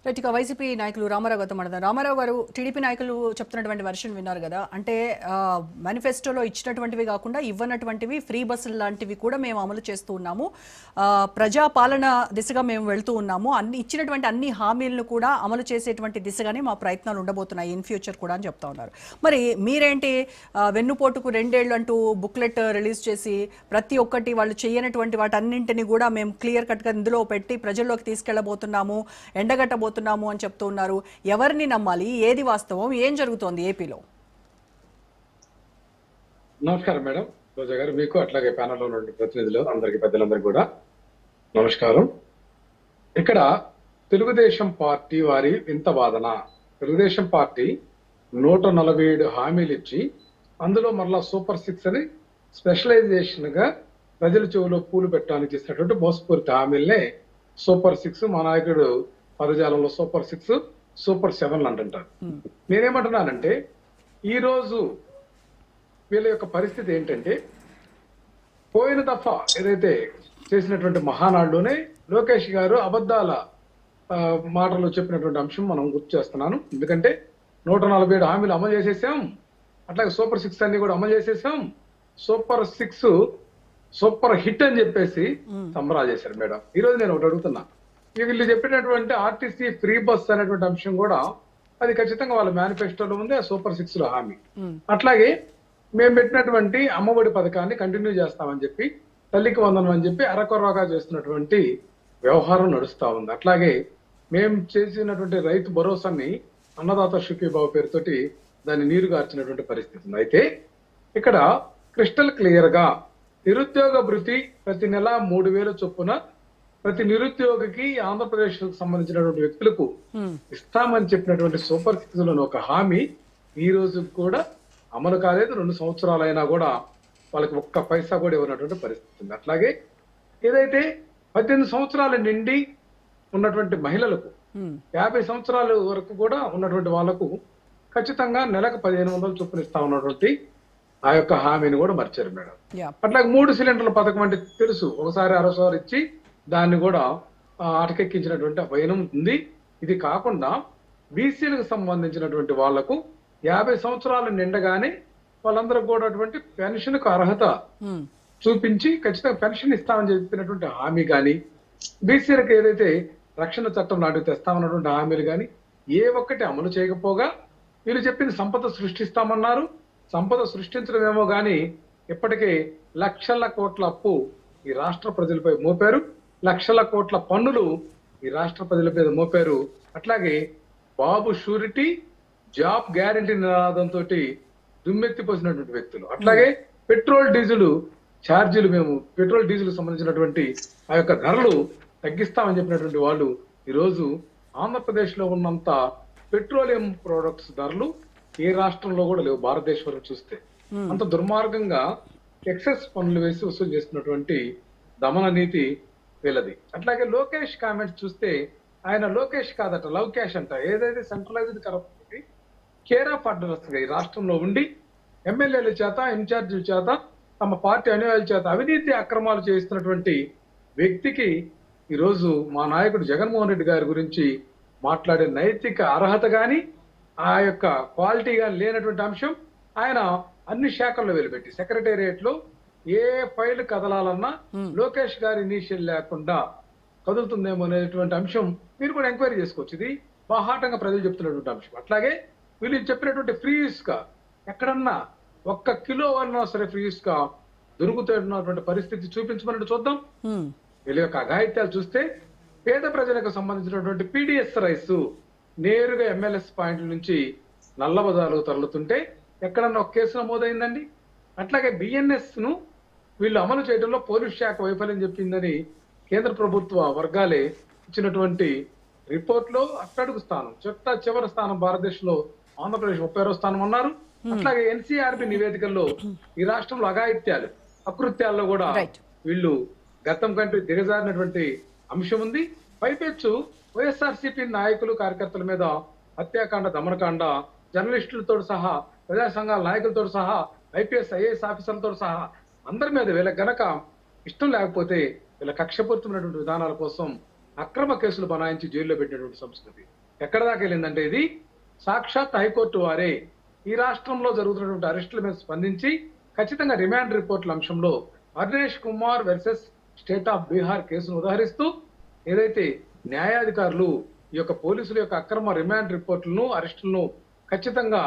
Right. ఇక YCP నాయకులు రామారావు గారితో మాట్లాడదాం. రామారావు గారు, టీడీపీ నాయకులు చెప్తున్నటువంటి వెర్షన్ విన్నారు కదా. అంటే మేనిఫెస్టోలో ఇచ్చినటువంటివి కాకుండా ఇవ్వనటువంటివి ఫ్రీ బస్సులు లాంటివి కూడా మేము అమలు చేస్తూ ఉన్నాము. ప్రజా పాలన దిశగా మేము వెళ్తూ ఉన్నాము. ఇచ్చినటువంటి అన్ని హామీలను కూడా అమలు చేసేటువంటి దిశగానే మా ప్రయత్నాలు ఉండబోతున్నాయి ఇన్ ఫ్యూచర్ కూడా అని చెప్తా ఉన్నారు. మరి మీరేంటి వెన్నుపోటుకు 2 ఏళ్ళు అంటూ బుక్లెట్ రిలీజ్ చేసి ప్రతి ఒక్కటి వాళ్ళు చేయనటువంటి వాటన్నింటినీ కూడా మేము క్లియర్ కట్గా ఇందులో పెట్టి ప్రజల్లోకి తీసుకెళ్లబోతున్నాము, ఎండగట్టబోతున్నాము అని చెప్తూ ఉన్నారు. ఎవరిని నమ్మాలి? ఏది వాస్తవం? ఏం జరుగుతోంది ఏపీలో? నమస్కారం మేడం, రోజా గారు, మీకు అట్లాగే ప్యానెల్లో ఉన్న ప్రతినిధులు అందరికి, పెద్దలందరికీ కూడా నమస్కారం. ఇక్కడ తెలుగుదేశం పార్టీ వారి వింత వాదన. తెలుగుదేశం పార్టీ 147 హామీలు ఇచ్చి అందులో మరలా సూపర్ 6 అని స్పెషలైజేషన్ గా ప్రజల చెవులో పూలు పెట్టడానికి ఇచ్చినటువంటి మోసపూరిత హామీలనే సూపర్ 6, మా నాయకుడు పదజాలంలో సూపర్ 6, సూపర్ 7 అంటుంటారు. నేనేమంటున్నానంటే ఈ రోజు వీళ్ళ యొక్క పరిస్థితి ఏంటంటే, పోయిన దఫా ఏదైతే చేసినటువంటి మహానాడులోనే లోకేష్ గారు అబద్ధాల మాటలు చెప్పినటువంటి అంశం మనం గుర్తు చేస్తున్నాను. ఎందుకంటే 147 హామీలు అమలు చేసేసాం, అట్లాగే సూపర్ 6 అన్ని కూడా అమలు చేసేసాం, సూపర్ 6 సూపర్ హిట్ అని చెప్పేసి సంబరాలు చేశారు మేడం. ఈ రోజు నేను ఒకటి అడుగుతున్నా, వీళ్ళు చెప్పినటువంటి ఆర్టీసీ ఫ్రీ బస్ అనేటువంటి అంశం కూడా అది ఖచ్చితంగా వాళ్ళ మేనిఫెస్టోలో ఉంది, ఆ సూపర్ 6 లో హామీ. అట్లాగే మేము పెట్టినటువంటి అమ్మఒడి పథకాన్ని కంటిన్యూ చేస్తామని చెప్పి, తల్లికి వందనం అని చెప్పి అరకొరగా చేస్తున్నటువంటి వ్యవహారం నడుస్తా ఉంది. అట్లాగే మేము చేసినటువంటి రైతు భరోసాని అన్నదాత సుఖీభావ పేరుతోటి దాన్ని నీరు గార్చినటువంటి పరిస్థితి ఉంది. అయితే ఇక్కడ క్రిస్టల్ క్లియర్ గా నిరుద్యోగ భృతి ప్రతి నెల 3,000 చొప్పున ప్రతి నిరుద్యోగికి ఆంధ్రప్రదేశ్ కు సంబంధించినటువంటి వ్యక్తులకు ఇస్తామని చెప్పినటువంటి సూపర్ 6 లోని ఒక హామీ ఈ రోజు కూడా అమలు కాలేదు. 2 సంవత్సరాలైనా కూడా వాళ్ళకి ఒక్క పైసా కూడా ఇవ్వనటువంటి పరిస్థితి ఉంది. అట్లాగే ఏదైతే 18 సంవత్సరాల నిండి ఉన్నటువంటి మహిళలకు 50 సంవత్సరాల వరకు కూడా ఉన్నటువంటి వాళ్ళకు ఖచ్చితంగా నెలకు 1,500 చొప్పున ఇస్తా ఉన్నటువంటి ఆ యొక్క హామీని కూడా మర్చారు మేడం. అట్లాగే 3 సిలిండర్ల పథకం అంటే తెలుసు, ఒకసారి 60 ఇచ్చి దాన్ని కూడా అటకెక్కించినటువంటి వైనం ఉంది. ఇది కాకుండా బీసీలకు సంబంధించినటువంటి వాళ్లకు 50 సంవత్సరాలు నిండగానే వాళ్ళందరూ కూడా అటువంటి పెన్షన్ కు అర్హత చూపించి ఖచ్చితంగా పెన్షన్ ఇస్తామని చెప్పినటువంటి హామీ కానీ, బీసీలకు ఏదైతే రక్షణ చట్టం నాటికి తెస్తామన్నటువంటి హామీలు కానీ ఏ ఒక్కటి అమలు చేయకపోగా వీళ్ళు చెప్పింది సంపద సృష్టిస్తామన్నారు. సంపద సృష్టించడమేమో గాని ఇప్పటికే లక్షల కోట్ల అప్పు ఈ రాష్ట్ర ప్రజలపై మోపారు, లక్షల కోట్ల పన్నులు ఈ రాష్ట్ర ప్రజల మీద మోపారు. అట్లాగే బాబు షూరిటీ, జాబ్ గ్యారంటీ నినాదంతో దుమ్మెత్తిపోసినటువంటి వ్యక్తులు. అట్లాగే పెట్రోల్ డీజిల్ ఛార్జీలు, మేము పెట్రోల్ డీజిల్ సంబంధించినటువంటి ఆ యొక్క ధరలు తగ్గిస్తామని చెప్పినటువంటి వాళ్ళు ఈ రోజు ఆంధ్రప్రదేశ్ లో ఉన్నంత పెట్రోలియం ప్రొడక్ట్స్ ధరలు ఏ రాష్ట్రంలో కూడా లేవు. భారతదేశం చూస్తే అంత దుర్మార్గంగా ఎక్సెస్ పన్నులు వేసి వసూలు చేస్తున్నటువంటి దమన నీతి వీళ్ళది. అట్లాగే లోకేష్ కామెంట్స్ చూస్తే ఆయన లోకేష్ కాదట, లవ్ క్యాష్ అంట. ఏదైతే centralized corruption care of address గా ఈ రాష్ట్రంలో ఉండి ఎమ్మెల్యేల చేత, ఇన్ఛార్జీల చేత, తమ పార్టీ అనుయాయుల చేత అవినీతి అక్రమాలు చేస్తున్నటువంటి వ్యక్తికి ఈరోజు మా నాయకుడు జగన్మోహన్ రెడ్డి గారి గురించి మాట్లాడే నైతిక అర్హత గాని, ఆ యొక్క క్వాలిటీ గాని లేనటువంటి అంశం. ఆయన అన్ని శాఖల్లో వెలుపెట్టి సెక్రటేరియట్ లో ఏ ఫైల్ కదలాలన్నా లోకేష్ గారి ఇనీషియల్ లేకుండా కదులుతుందేమో అనేటువంటి అంశం మీరు కూడా ఎంక్వైరీ చేసుకోవచ్చు. ఇది బాహాటంగా ప్రజలు చెప్తున్నటువంటి అంశం. అట్లాగే వీళ్ళు చెప్పినటువంటి ఫ్రీ ఇసుక ఎక్కడన్నా 1 కిలో అన్నా సరే ఫ్రీ ఇసుక దొరుకుతున్నటువంటి పరిస్థితి చూపించమని చూద్దాం. వీళ్ళ యొక్క అఘాయిత్యాలు చూస్తే పేద ప్రజలకు సంబంధించినటువంటి పీడిఎస్ రైస్ నేరుగా ఎంఎల్ఎస్ పాయింట్ల నుంచి నల్లబజార్లకు తరలుతుంటే ఎక్కడన్నా ఒక కేసు నమోదైందండి. అట్లాగే బిఎన్ఎస్ ను వీళ్ళు అమలు చేయడంలో పోలీస్ శాఖ వైఫల్యం చెప్పిందని కేంద్ర ప్రభుత్వ వర్గాలే ఇచ్చినటువంటి రిపోర్ట్ లో అట్టడుగు స్థానం, చివరి స్థానం భారతదేశంలో ఆంధ్రప్రదేశ్ 31వ స్థానం అన్నారు. అట్లాగే ఎన్సీఆర్బి నివేదికల్లో ఈ రాష్ట్రంలో అఘాయిత్యాలు, అకృత్యాల్లో కూడా వీళ్ళు గతం కంటే దిగజారినటువంటి అంశం ఉంది. పైపెచ్చు వైఎస్ఆర్సీపీ నాయకులు, కార్యకర్తల మీద హత్యాకాండ, దమనకాండ, జర్నలిస్టులతో సహా, ప్రజా సంఘాల నాయకులతో సహా, ఐపీఎస్ ఐఏఎస్ ఆఫీసర్లతో సహా అందరి మీద వీళ్ళకి గనక ఇష్టం లేకపోతే వీళ్ళ కక్షపూరితమైనటువంటి విధానాల కోసం అక్రమ కేసులు బనాయించి జైల్లో పెట్టినటువంటి సంస్కృతి ఎక్కడ దాకా వెళ్ళిందంటే ఇది సాక్షాత్ హైకోర్టు వారే ఈ రాష్ట్రంలో జరుగుతున్నటువంటి అరెస్టుల మీద స్పందించి ఖచ్చితంగా రిమాండ్ రిపోర్టుల అంశంలో Arnesh Kumar versus state of Bihar కేసును ఉదాహరిస్తూ ఏదైతే న్యాయాధికారులు ఈ యొక్క పోలీసుల యొక్క అక్రమ రిమాండ్ రిపోర్టులను అరెస్టులను ఖచ్చితంగా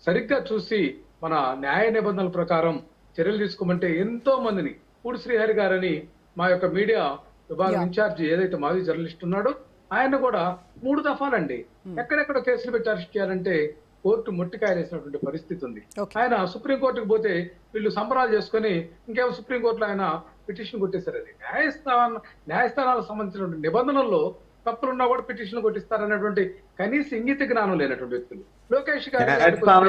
సరిగ్గా చూసి మన న్యాయ నిబంధనల ప్రకారం చర్యలు తీసుకోమంటే ఎంతో మందిని పూడి శ్రీహరి గారని మా యొక్క మీడియా విభాగం ఇన్ఛార్జి ఏదైతే మాజీ జర్నలిస్ట్ ఉన్నాడో ఆయన కూడా 3 దఫాలండి ఎక్కడెక్కడ కేసులు పెట్టి అరెస్ట్ చేయాలంటే కోర్టు ముట్టికాయలేసినటువంటి పరిస్థితి ఉంది. ఆయన సుప్రీంకోర్టుకు పోతే వీళ్ళు సంబరాలు చేసుకుని ఇంకేమో సుప్రీంకోర్టులో ఆయన పిటిషన్ కొట్టేశారు. అది న్యాయస్థానాలకు సంబంధించినటువంటి నిబంధనల్లో తప్పులున్నా కూడా పిటిషన్ కొట్టిస్తారనేటువంటి కనీస ఇంగిత జ్ఞానం లేనటువంటి వ్యక్తులు. లోకేష్ న్యాయస్థానాల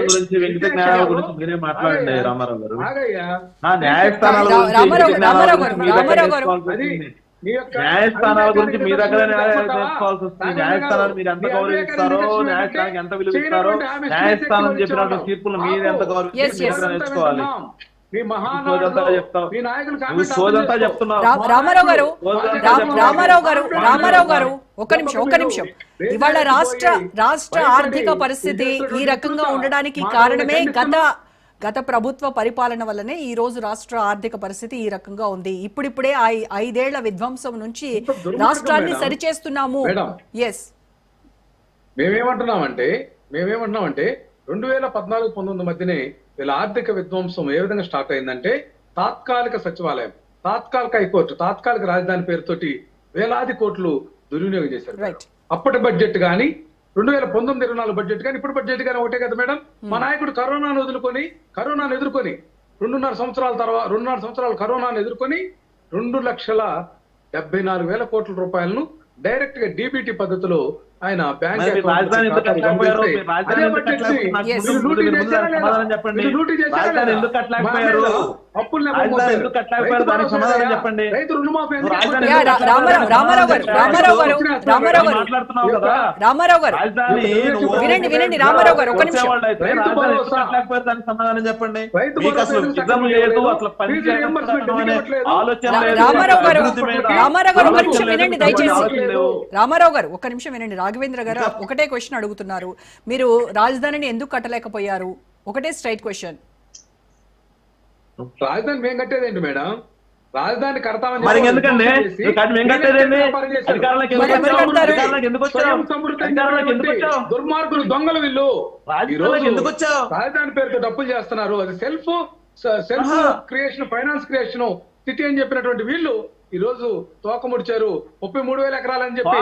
గురించి మీ దగ్గర నేర్చుకోవాల్సి వస్తుంది. న్యాయస్థానాలు మీరు ఎంత గౌరవిస్తారో, న్యాయస్థానానికి ఎంత విలువిస్తారో, న్యాయస్థానం చెప్పినటువంటి తీర్పులు మీరు ఎంత గౌరవిస్తారో నేర్చుకోవాలి. సోదంతా చెప్తున్నావు. రామారావు గారు ఒక్క నిమిషం. ఇవాళ రాష్ట్ర ఆర్థిక పరిస్థితి ఈ రకంగా ఉండడానికి కారణమే గత ప్రభుత్వ పరిపాలన వల్లనే ఈ రోజు రాష్ట్ర ఆర్థిక పరిస్థితి ఈ రకంగా ఉంది. ఇప్పుడిప్పుడే 5 ఏళ్ల విధ్వంసం నుంచి రాష్ట్రాన్ని సరిచేస్తున్నాము. మేమేమంటున్నామంటే 2014-19 మధ్యనే వీళ్ళ ఆర్థిక విధ్వంసం ఏ విధంగా స్టార్ట్ అయిందంటే తాత్కాలిక సచివాలయం, తాత్కాలిక హైకోర్టు, తాత్కాలిక రాజధాని పేరుతోటి వేలాది కోట్లు దుర్వినియోగం చేశారు. అప్పటి బడ్జెట్ గాని 2019-24 బడ్జెట్ కానీ ఇప్పుడు బడ్జెట్ కానీ ఒకటే కదా మేడం. మా నాయకుడు కరోనాను ఎదుర్కొని 2.5 సంవత్సరాలు కరోనాను ఎదుర్కొని 2,74,000 కోట్ల రూపాయలను డైరెక్ట్ గా డీబీటీ పద్ధతిలో ఆయన బ్యాంక్ వినండి రామారావు గారు ఒక నిమిషం. సమాధానం చెప్పండి. రామారావు గారు ఒక నిమిషం వినండి దయచేసి. రామారావు గారు ఒక్క నిమిషం వినండి. రాఘవేంద్ర గారు ఒకటే క్వశ్చన్ అడుగుతున్నారు. మీరు రాజధానిని ఎందుకు కట్టలేకపోయారు? ఒకటే స్ట్రైట్ క్వశ్చన్. రాజధాని మేము కట్టేదేంటి మేడం? రాజధాని కడతామని దుర్మార్గులు, దొంగలు వీళ్ళు. రాజధాని పేరుతో డబ్బులు చేస్తున్నారు. అది self creation, finance creation city అని చెప్పినటువంటి వీళ్ళు ఈ రోజు తోక ముడిచారు. 33,000 ఎకరాలని చెప్పి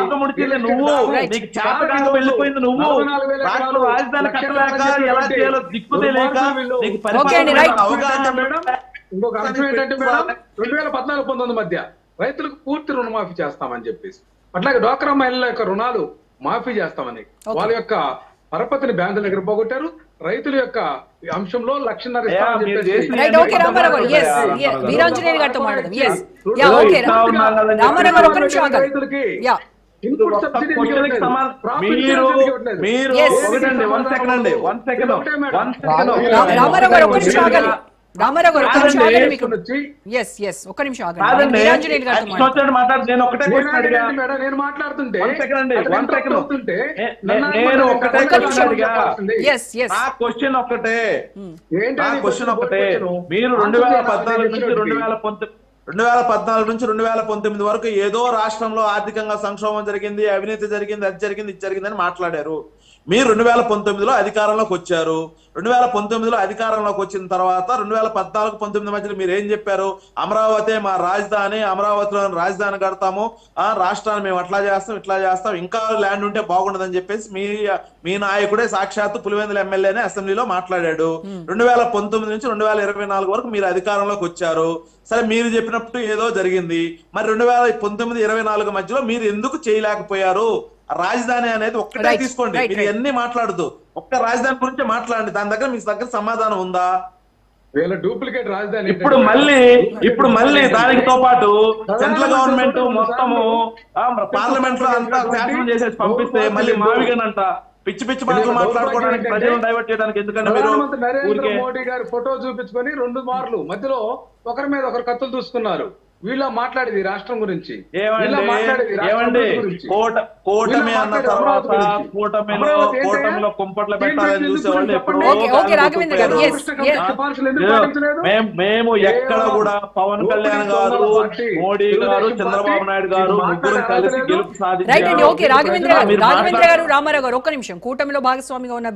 ఇంకొక అంశం ఏంటంటే మేడం 2014-19 మధ్య రైతులకు పూర్తి రుణమాఫీ చేస్తామని చెప్పేసి, అట్లాగే డ్వాక్రా మహిళల యొక్క రుణాలు మాఫీ చేస్తామని వాళ్ళ యొక్క పరపతిని బ్యాంకుల దగ్గర పోగొట్టారు. రైతుల యొక్క అంశంలో 1,50,000 రైతులకి ఇన్పుట్ సబ్సిడీ రామారావు గారు ఒక్క నిమిషం ఆగండి. నేను మాట్లాడుతుంటే మీరు 2014 నుంచి 2019 వరకు ఏదో రాష్ట్రంలో ఆర్థికంగా సంక్షోభం జరిగింది, అవినీతి జరిగింది, అది జరిగింది, ఇది జరిగిందని మాట్లాడారు. మీరు 2019లో అధికారంలోకి వచ్చారు. 2019లో అధికారంలోకి వచ్చిన తర్వాత 2014-19 మధ్యలో మీరు ఏం చెప్పారు? అమరావతి మా రాజధాని, అమరావతిలో రాజధాని కడతాము, రాష్ట్రాన్ని మేము అట్లా చేస్తాం, ఇట్లా చేస్తాం, ఇంకా ల్యాండ్ ఉంటే బాగుండదని చెప్పేసి మీ నాయకుడే సాక్షాత్తు పులివెందుల ఎమ్మెల్యేనే అసెంబ్లీలో మాట్లాడాడు. 2019 నుంచి 2024 వరకు మీరు అధికారంలోకి వచ్చారు. సరే, మీరు చెప్పినప్పుడు ఏదో జరిగింది. మరి 2019-24 మధ్యలో మీరు ఎందుకు చేయలేకపోయారు? రాజధాని అనేది ఒక్కటే తీసుకోండి, మీరు ఎన్ని మాట్లాడదు, ఒక్క రాజధాని గురించి మాట్లాడండి. దాని దగ్గర మీ దగ్గర సమాధానం ఉందా? డూప్లికేట్ రాజధాని ఇప్పుడు మళ్ళీ దానితో పాటు సెంట్రల్ గవర్నమెంట్ మొత్తము పార్లమెంట్ లో అంతా శాసనం చేసేసి పంపిస్తే మళ్ళీ మావిగనంట పిచ్చి మాటలు మాట్లాడుకోవడానికి, ప్రజలను డైవర్ట్ చేయడానికి ఎందుకంటే మీరు నరేంద్ర మోడీ గారి ఫోటో చూపించుకొని 2 మార్లు మధ్యలో ఒకరి మీద ఒకరు కత్తులు దూసుకున్నారు. వీళ్ళ మాట్లాడేది రాష్ట్రం గురించి, ఏమండి వీళ్ళ మాట్లాడేది రాష్ట్రం ఏమండి గురించి. కూటమి అన్న మాట్లాడేది తర్వాత అమరావతి గురించి. అమరావతి ఏంటయ్యా? కూటమిలో కుంపట్ల పెట్టాలని చూసేవాళ్ళు ఎప్పుడో ఓకే, రాఘవేంద్ర గారు, గాలికి yes, ఊపారు. yes. సిఫార్సులు ఎందుకు పాటించలేదు? మేము ఎక్కడ కూడా పవన్ కళ్యాణ్ గారు, మోడీ గారు, చంద్రబాబు నాయుడు గారు ముగ్గురు కలిసి గెలుపు రైట్ అండి. ఓకే, సాధించారు. రాఘవేంద్ర గారు, రామారావు గారు ఒక్క నిమిషం. కూటమిలో భాగస్వామిగా ఉన్న